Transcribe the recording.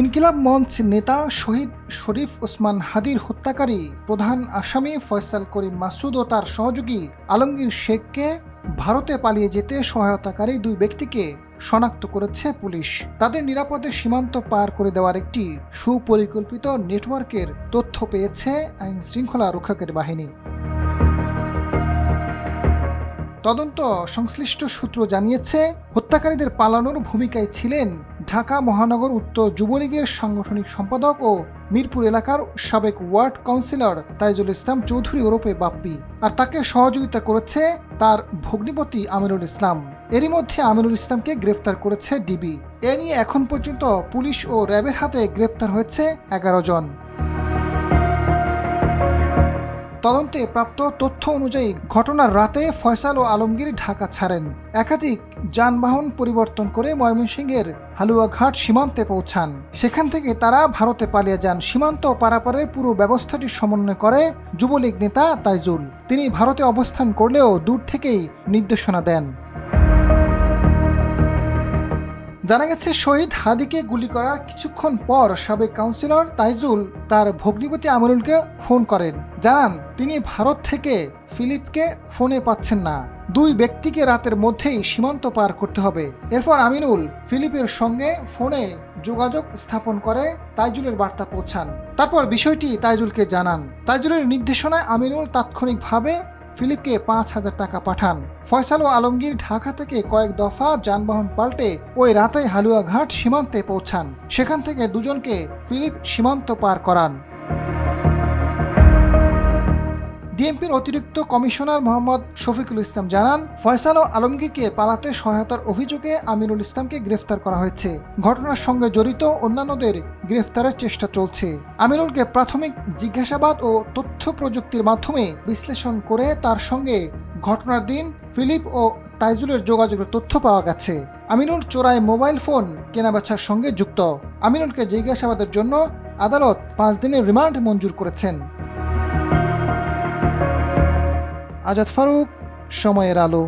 ইনকিলাব মঞ্চ নেতা শহীদ শরীফ ওসমান হাদির হত্যাকারী প্রধান আসামি ফয়সাল করিম মাসুদ ও তার সহযোগী আলমগীর শেখকে ভারতে পালিয়ে যেতে সহায়তাকারী দুই ব্যক্তিকে শনাক্ত করেছে পুলিশ। তাদের নিরাপদে সীমান্ত পার করে দেওয়ার একটি সুপরিকল্পিত নেটওয়ার্কের তথ্য পেয়েছে আইন শৃঙ্খলা রক্ষকের বাহিনী। তদন্ত সংশ্লিষ্ট সূত্র জানিয়েছে, হত্যাকারীদের পালানোর ভূমিকায় ছিলেন ঢাকা মহানগর উত্তর যুবলীগের সাংগঠনিক সম্পাদক ও মিরপুর এলাকার সাবেক ওয়ার্ড কাউন্সিলর তাইজুল ইসলাম চৌধুরী ওরফে বাপ্পি, আর তাকে সহযোগিতা করেছে তার ভগ্নিপতি আমিনুল ইসলাম। এরই মধ্যে আমিনুল ইসলামকে গ্রেফতার করেছে ডিবি। এ নিয়ে এখন পর্যন্ত পুলিশ ও র্যাবের হাতে গ্রেফতার হয়েছে 11 জন। তদন্তে প্রাপ্ত তথ্য অনুযায়ী ঘটনার রাতে ফয়সাল ও আলমগীর ঢাকা ছাড়েন। একাধিক যানবাহন পরিবর্তন করে ময়মনসিংহের হালুয়াঘাট সীমান্তে পৌঁছান। সেখান থেকে তারা ভারতে পালিয়ে যান। সীমান্ত পারাপারের পুরো ব্যবস্থাটি সমন্বয় করে যুবলীগ নেতা তাইজুল। তিনি ভারতে অবস্থান করলেও দূর থেকেই নির্দেশনা দেন। জানা গেছে, শহীদ হাদিকে গুলি করার কিছুক্ষণ পর সাবেক কাউন্সিলর তাইজুল তার ভগ্নিপতি আমিনুলকে ফোন করেন। জানান তিনি ভারত থেকে ফিলিপকে ফোনে পাচ্ছেন না। দুই ব্যক্তিকে রাতের মধ্যেই সীমান্ত পার করতে হবে। এরপর আমিনুল ফিলিপের সঙ্গে ফোনে যোগাযোগ স্থাপন করে তাইজুলের বার্তা পৌঁছান। তারপর বিষয়টি তাইজুলকে জানান। তাইজুলের নির্দেশনায় আমিনুল তাৎক্ষণিকভাবে ফিলিপকে 5,000 টাকা পাঠান। ফয়সাল ও আলমগীর ঢাকা থেকে কয়েক দফা যানবাহন পাল্টে ওই রাতে হালুয়াঘাট সীমান্তে পৌঁছান। সেখান থেকে দুজনকে ফিলিপ সীমান্ত পার করান। ডিএমপির অতিরিক্ত কমিশনার মোহাম্মদ শফিকুল ইসলাম জানান, ফয়সাল ও আলমগীরকে পালাতে সহায়তার অভিযোগে আমিনুল ইসলামকে গ্রেফতার করা হয়েছে। ঘটনার সঙ্গে জড়িত অন্যান্যদের গ্রেফতারের চেষ্টা চলছে। আমিনুলকে প্রাথমিক জিজ্ঞাসাবাদ ও তথ্য প্রযুক্তির মাধ্যমে বিশ্লেষণ করে তার সঙ্গে ঘটনার দিন ফিলিপ ও তাইজুলের যোগাযোগের তথ্য পাওয়া গেছে। আমিনুল চোরাই মোবাইল ফোন কেনাবেচার সঙ্গে যুক্ত। আমিনুলকে জিজ্ঞাসাবাদের জন্য আদালত 5 দিনের রিমান্ড মঞ্জুর করেছেন। আজাদ ফারুক, সময়ের আলো।